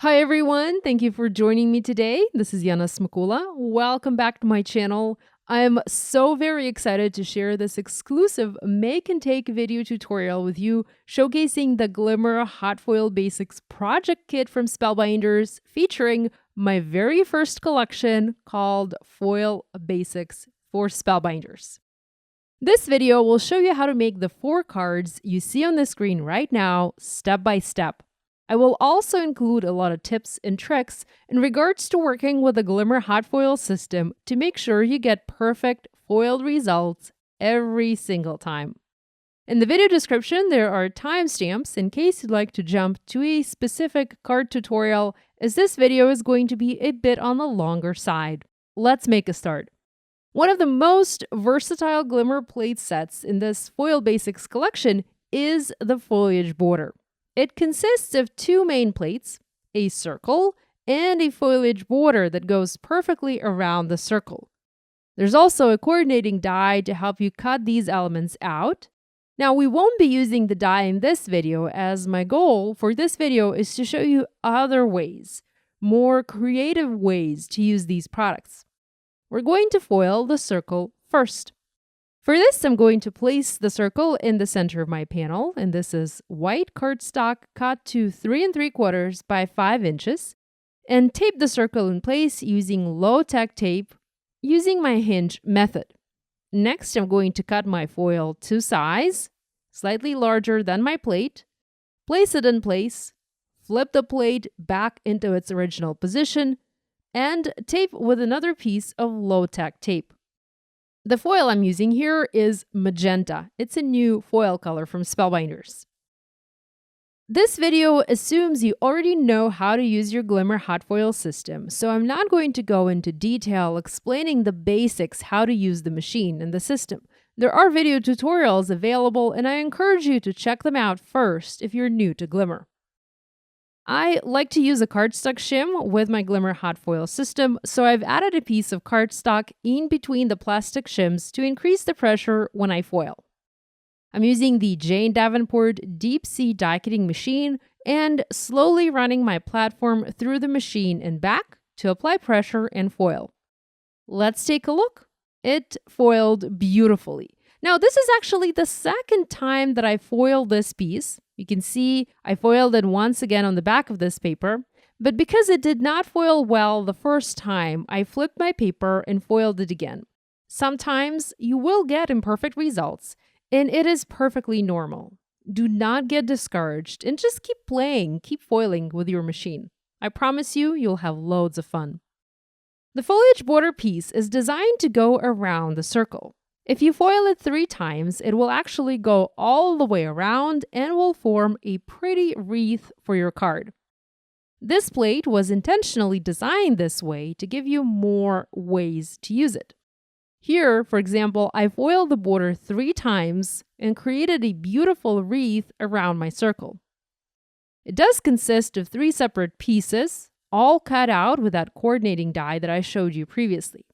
Hi everyone, thank you for joining me today. This is Yana Smakula. Welcome back to my channel. I'm so very excited to share this exclusive make and take video tutorial with you showcasing the Glimmer Hot Foil Basics project kit from Spellbinders featuring my very first collection called Foil Basics for Spellbinders. This video will show you how to make the 4 cards you see on the screen right now step by step. I will also include a lot of tips and tricks in regards to working with the Glimmer hot foil system to make sure you get perfect foiled results every single time. In the video description, there are timestamps in case you'd like to jump to a specific card tutorial, as this video is going to be a bit on the longer side. Let's make a start. One of the most versatile Glimmer plate sets in this Foil Basics collection is the Foliage Border. It consists of 2 main plates, a circle, and a foliage border that goes perfectly around the circle. There's also a coordinating die to help you cut these elements out. Now, we won't be using the die in this video, as my goal for this video is to show you other ways, more creative ways to use these products. We're going to foil the circle first. For this, I'm going to place the circle in the center of my panel, and this is white cardstock cut to 3 3/4 by 5 inches, and tape the circle in place using low-tech tape using my hinge method. Next, I'm going to cut my foil to size, slightly larger than my plate, place it in place, flip the plate back into its original position, and tape with another piece of low-tech tape. The foil I'm using here is magenta. It's a new foil color from Spellbinders. This video assumes you already know how to use your Glimmer hot foil system, so I'm not going to go into detail explaining the basics how to use the machine and the system. There are video tutorials available, and I encourage you to check them out first if you're new to Glimmer. I like to use a cardstock shim with my Glimmer hot foil system, so I've added a piece of cardstock in between the plastic shims to increase the pressure when I foil. I'm using the Jane Davenport Deep Sea die cutting machine and slowly running my platform through the machine and back to apply pressure and foil. Let's take a look. It foiled beautifully. Now, this is actually the second time that I foiled this piece. You can see I foiled it once again on the back of this paper, but because it did not foil well the first time, I flipped my paper and foiled it again. Sometimes you will get imperfect results, and it is perfectly normal. Do not get discouraged and just keep playing, keep foiling with your machine. I promise you, you'll have loads of fun. The foliage border piece is designed to go around the circle. If you foil it 3 times, it will actually go all the way around and will form a pretty wreath for your card. This plate was intentionally designed this way to give you more ways to use it. Here, for example, I foiled the border 3 times and created a beautiful wreath around my circle. It does consist of 3 separate pieces, all cut out with that coordinating die that I showed you previously.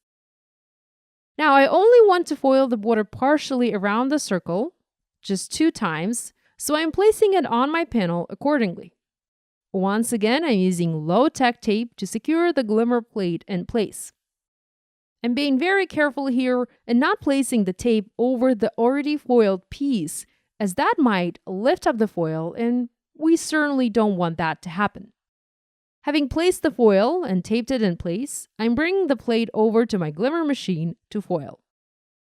Now, I only want to foil the border partially around the circle, just 2 times, so I'm placing it on my panel accordingly. Once again, I'm using low-tech tape to secure the Glimmer plate in place. I'm being very careful here and not placing the tape over the already foiled piece, as that might lift up the foil, and we certainly don't want that to happen. Having placed the foil and taped it in place, I'm bringing the plate over to my Glimmer machine to foil.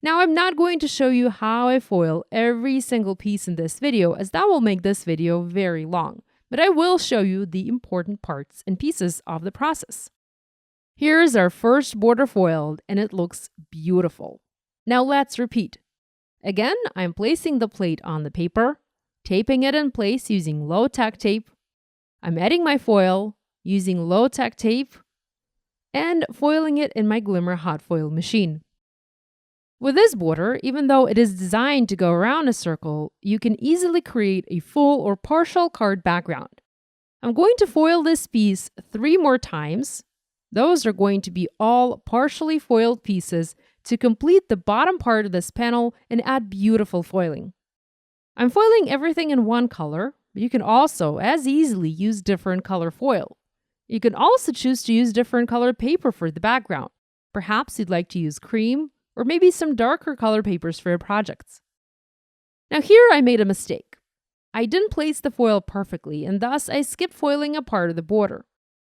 Now, I'm not going to show you how I foil every single piece in this video, as that will make this video very long, but I will show you the important parts and pieces of the process. Here's our first border foiled, and it looks beautiful. Now let's repeat. Again, I'm placing the plate on the paper, taping it in place using low-tech tape. I'm adding my foil, using low-tech tape, and foiling it in my Glimmer hot foil machine. With this border, even though it is designed to go around a circle, you can easily create a full or partial card background. I'm going to foil this piece 3 more times. Those are going to be all partially foiled pieces to complete the bottom part of this panel and add beautiful foiling. I'm foiling everything in one color, but you can also as easily use different color foil. You can also choose to use different colored paper for the background. Perhaps you'd like to use cream or maybe some darker color papers for your projects. Now here I made a mistake. I didn't place the foil perfectly and thus I skipped foiling a part of the border.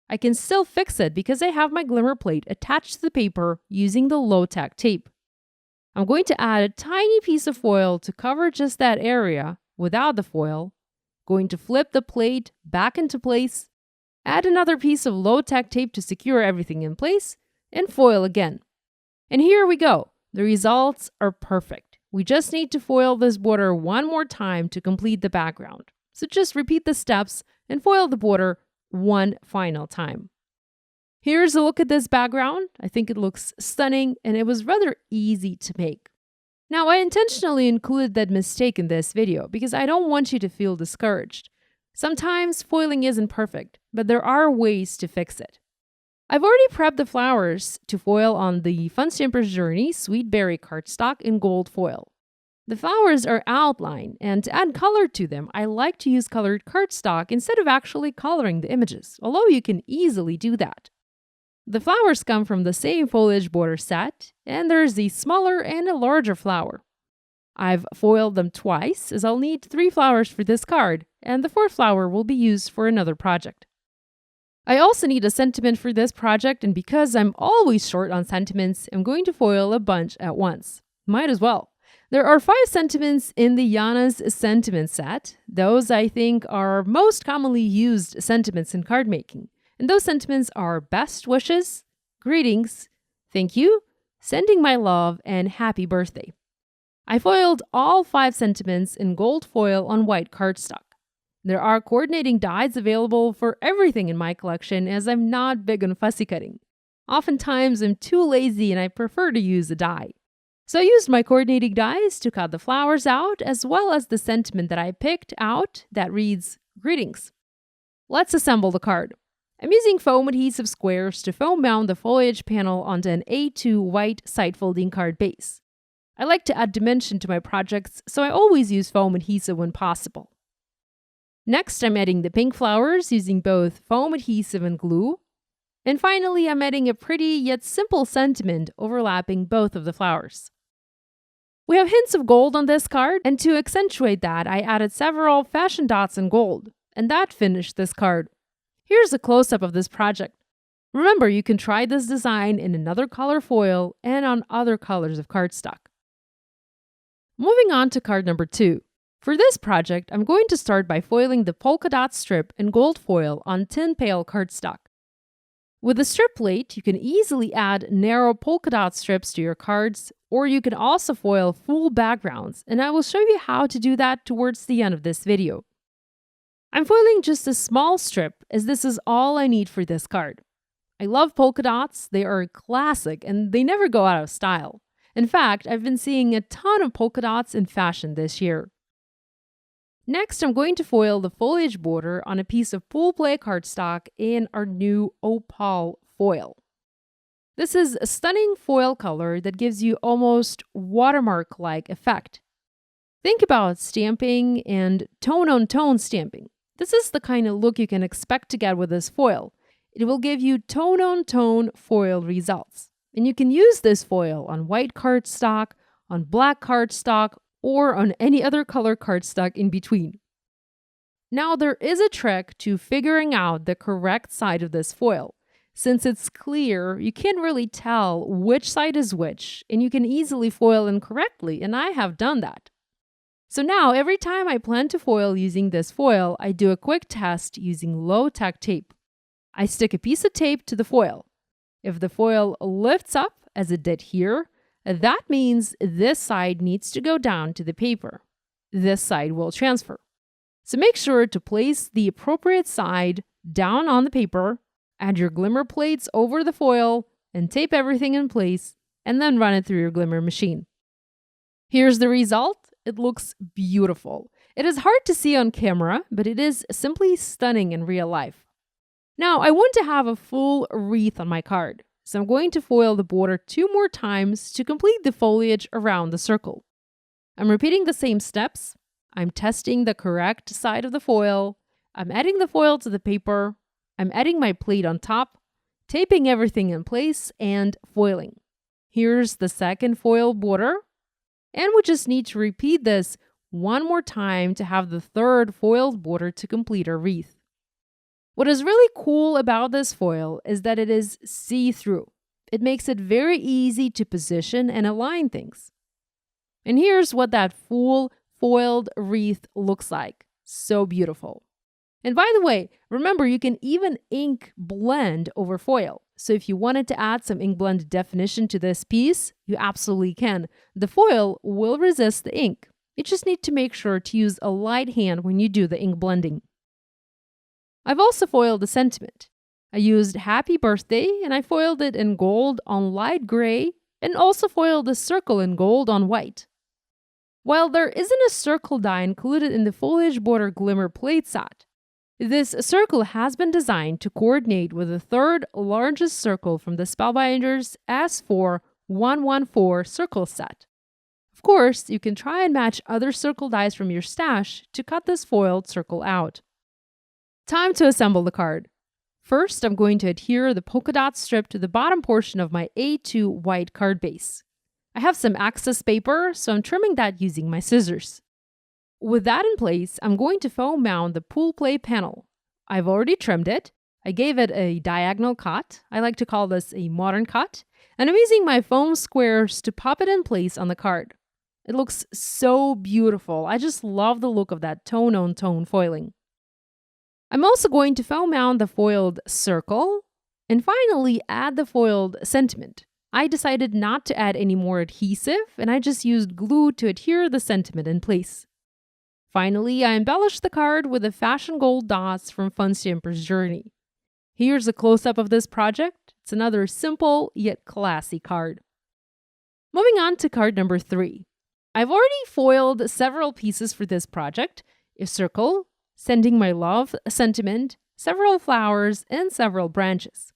I can still fix it because I have my glimmer plate attached to the paper using the low-tack tape. I'm going to add a tiny piece of foil to cover just that area without the foil, going to flip the plate back into place, add another piece of low-tack tape to secure everything in place, and foil again. And here we go. The results are perfect. We just need to foil this border one more time to complete the background. So just repeat the steps and foil the border one final time. Here's a look at this background. I think it looks stunning and it was rather easy to make. Now, I intentionally included that mistake in this video because I don't want you to feel discouraged. Sometimes foiling isn't perfect, but there are ways to fix it. I've already prepped the flowers to foil on the Fun Stamper's Journey Sweet Berry cardstock in gold foil. The flowers are outlined, and to add color to them, I like to use colored cardstock instead of actually coloring the images, although you can easily do that. The flowers come from the same Foliage Border set, and there's a smaller and a larger flower. I've foiled them twice, as I'll need 3 flowers for this card, and the 4th flower will be used for another project. I also need a sentiment for this project, and because I'm always short on sentiments, I'm going to foil a bunch at once. Might as well. There are 5 sentiments in the Yana's sentiment set. Those, I think, are most commonly used sentiments in card making. And those sentiments are best wishes, greetings, thank you, sending my love, and happy birthday. I foiled all 5 sentiments in gold foil on white cardstock. There are coordinating dies available for everything in my collection as I'm not big on fussy cutting. Oftentimes I'm too lazy and I prefer to use a die. So I used my coordinating dies to cut the flowers out as well as the sentiment that I picked out that reads, greetings. Let's assemble the card. I'm using foam adhesive squares to foam mount the foliage panel onto an A2 white side-folding card base. I like to add dimension to my projects, so I always use foam adhesive when possible. Next, I'm adding the pink flowers using both foam adhesive and glue. And finally, I'm adding a pretty yet simple sentiment overlapping both of the flowers. We have hints of gold on this card, and to accentuate that, I added several fashion dots in gold, and that finished this card. Here's a close-up of this project. Remember, you can try this design in another color foil and on other colors of cardstock. Moving on to card number 2. For this project, I'm going to start by foiling the Polka Dot Strip in gold foil on tin pail cardstock. With a strip plate, you can easily add narrow polka dot strips to your cards, or you can also foil full backgrounds, and I will show you how to do that towards the end of this video. I'm foiling just a small strip, as this is all I need for this card. I love polka dots, they are a classic, and they never go out of style. In fact, I've been seeing a ton of polka dots in fashion this year. Next, I'm going to foil the foliage border on a piece of pool play cardstock in our new Opal foil. This is a stunning foil color that gives you almost watermark-like effect. Think about stamping and tone-on-tone stamping. This is the kind of look you can expect to get with this foil. It will give you tone-on-tone foil results. And you can use this foil on white cardstock, on black cardstock, or on any other color cardstock in between. Now, there is a trick to figuring out the correct side of this foil. Since it's clear, you can't really tell which side is which, and you can easily foil incorrectly, and I have done that. So now, every time I plan to foil using this foil, I do a quick test using low-tack tape. I stick a piece of tape to the foil. If the foil lifts up, as it did here, that means this side needs to go down to the paper. This side will transfer. So make sure to place the appropriate side down on the paper, add your glimmer plates over the foil, and tape everything in place, and then run it through your glimmer machine. Here's the result. It looks beautiful. It is hard to see on camera, but it is simply stunning in real life. Now, I want to have a full wreath on my card. So I'm going to foil the border 2 more times to complete the foliage around the circle. I'm repeating the same steps. I'm testing the correct side of the foil. I'm adding the foil to the paper. I'm adding my plate on top, taping everything in place, and foiling. Here's the second foil border, and we just need to repeat this one more time to have the third foiled border to complete our wreath. What is really cool about this foil is that it is see-through. It makes it very easy to position and align things. And here's what that full foiled wreath looks like. So beautiful. And by the way, remember you can even ink blend over foil. So if you wanted to add some ink blend definition to this piece, you absolutely can. The foil will resist the ink. You just need to make sure to use a light hand when you do the ink blending. I've also foiled the sentiment. I used Happy Birthday and I foiled it in gold on light gray and also foiled the circle in gold on white. While there isn't a circle die included in the Foliage Border Glimmer plate set, this circle has been designed to coordinate with the third largest circle from the Spellbinders S4-114 circle set. Of course, you can try and match other circle dies from your stash to cut this foiled circle out. Time to assemble the card. First, I'm going to adhere the polka dot strip to the bottom portion of my A2 white card base. I have some excess paper, so I'm trimming that using my scissors. With that in place, I'm going to foam mount the pool play panel. I've already trimmed it. I gave it a diagonal cut. I like to call this a modern cut. And I'm using my foam squares to pop it in place on the card. It looks so beautiful. I just love the look of that tone-on-tone foiling. I'm also going to foam mount the foiled circle and finally add the foiled sentiment. I decided not to add any more adhesive and I just used glue to adhere the sentiment in place. Finally, I embellished the card with the fashion gold dots from Fun Stamper's Journey. Here's a close-up of this project. It's another simple yet classy card. Moving on to card number 3. I've already foiled several pieces for this project: a circle, sending my love, a sentiment, several flowers, and several branches.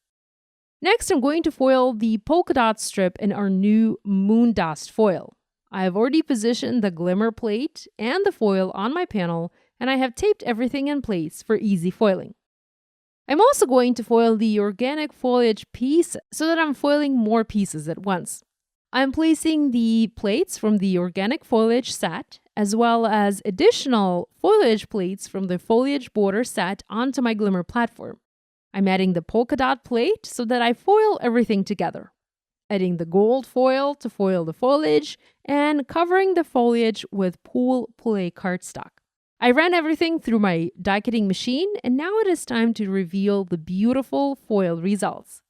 Next, I'm going to foil the polka dot strip in our new Moondust foil. I have already positioned the glimmer plate and the foil on my panel, and I have taped everything in place for easy foiling. I'm also going to foil the Organic Foliage piece so that I'm foiling more pieces at once. I'm placing the plates from the Organic Foliage set, as well as additional foliage plates from the Foliage Border set onto my Glimmer platform. I'm adding the polka dot plate so that I foil everything together. Adding the gold foil to foil the foliage, and covering the foliage with pool play cardstock. I ran everything through my die cutting machine, and now it is time to reveal the beautiful foil results.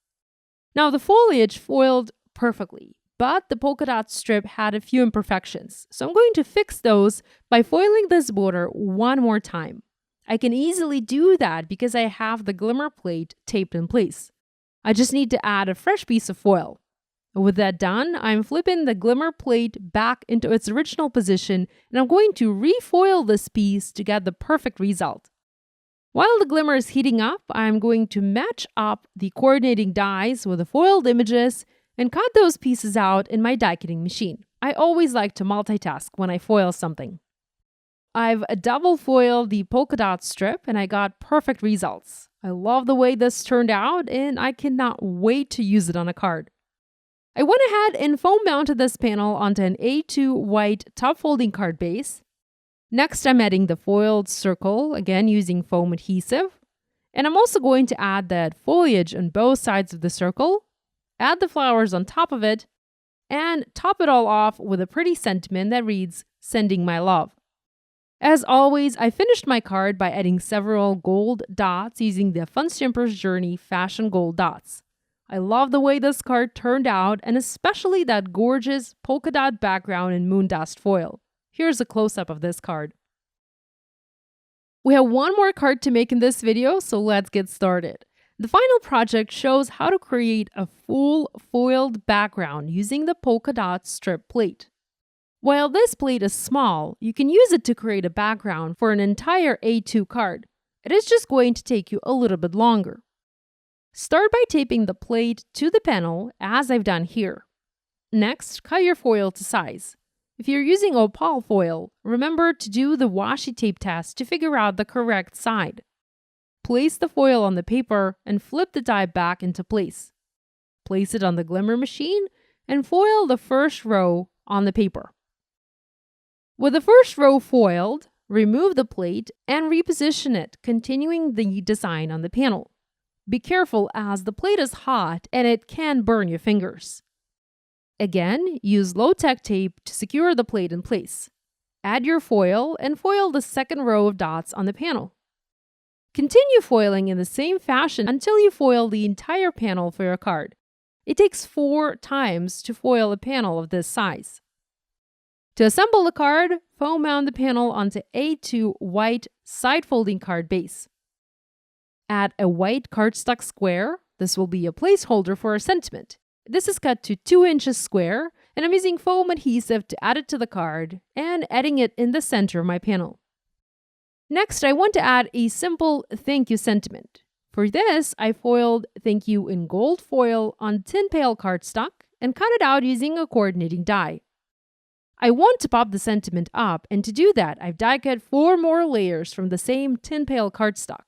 Now the foliage foiled perfectly, but the polka dot strip had a few imperfections, so I'm going to fix those by foiling this border one more time. I can easily do that because I have the glimmer plate taped in place. I just need to add a fresh piece of foil. With that done, I'm flipping the glimmer plate back into its original position, and I'm going to refoil this piece to get the perfect result. While the glimmer is heating up, I'm going to match up the coordinating dies with the foiled images and cut those pieces out in my die cutting machine. I always like to multitask when I foil something. I've double foiled the polka dot strip and I got perfect results. I love the way this turned out and I cannot wait to use it on a card. I went ahead and foam mounted this panel onto an A2 white top folding card base. Next, I'm adding the foiled circle, again using foam adhesive. And I'm also going to add that foliage on both sides of the circle, add the flowers on top of it, and top it all off with a pretty sentiment that reads, "Sending my love." As always, I finished my card by adding several gold dots using the Fun Stamper's Journey fashion gold dots. I love the way this card turned out, and especially that gorgeous polka dot background in Moondust foil. Here's a close-up of this card. We have one more card to make in this video, so let's get started. The final project shows how to create a full foiled background using the polka dot strip plate. While this plate is small, you can use it to create a background for an entire A2 card. It is just going to take you a little bit longer. Start by taping the plate to the panel, as I've done here. Next, cut your foil to size. If you're using Opal foil, remember to do the washi tape test to figure out the correct side. Place the foil on the paper and flip the die back into place. Place it on the glimmer machine and foil the first row on the paper. With the first row foiled, remove the plate and reposition it, continuing the design on the panel. Be careful as the plate is hot and it can burn your fingers. Again, use low-tech tape to secure the plate in place. Add your foil and foil the second row of dots on the panel. Continue foiling in the same fashion until you foil the entire panel for your card. It takes 4 times to foil a panel of this size. To assemble the card, foam mount the panel onto A2 white side-folding card base. Add a white cardstock square. This will be a placeholder for a sentiment. This is cut to 2 inches square, and I'm using foam adhesive to add it to the card and adding it in the center of my panel. Next, I want to add a simple thank you sentiment. For this, I foiled thank you in gold foil on tin pail cardstock and cut it out using a coordinating die. I want to pop the sentiment up, and to do that, I've die cut 4 more layers from the same tin pail cardstock.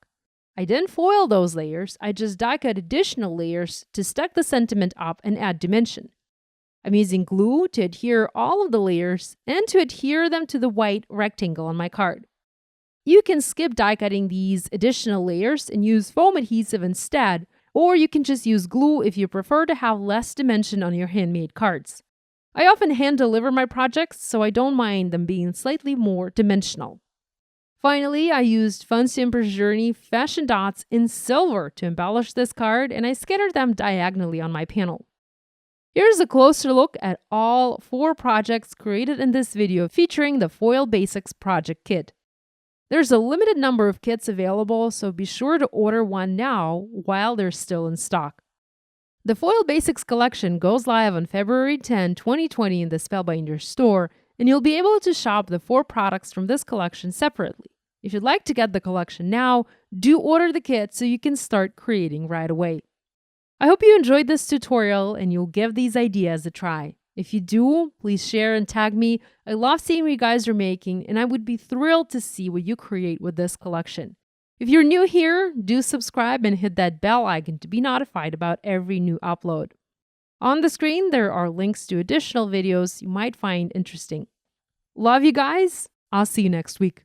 I didn't foil those layers, I just die cut additional layers to stack the sentiment up and add dimension. I'm using glue to adhere all of the layers and to adhere them to the white rectangle on my card. You can skip die cutting these additional layers and use foam adhesive instead, or you can just use glue if you prefer to have less dimension on your handmade cards. I often hand deliver my projects, so I don't mind them being slightly more dimensional. Finally, I used Fun Simper's Journey fashion dots in silver to embellish this card, and I scattered them diagonally on my panel. Here's a closer look at all 4 projects created in this video featuring the Foliage Basics project kit. There's a limited number of kits available, so be sure to order one now while they're still in stock. The Foliage Basics collection goes live on February 10, 2020 in the Spellbinders store, and you'll be able to shop the 4 products from this collection separately. If you'd like to get the collection now, do order the kit so you can start creating right away. I hope you enjoyed this tutorial and you'll give these ideas a try. If you do, please share and tag me. I love seeing what you guys are making, and I would be thrilled to see what you create with this collection. If you're new here, do subscribe and hit that bell icon to be notified about every new upload. On the screen, there are links to additional videos you might find interesting. Love you guys. I'll see you next week.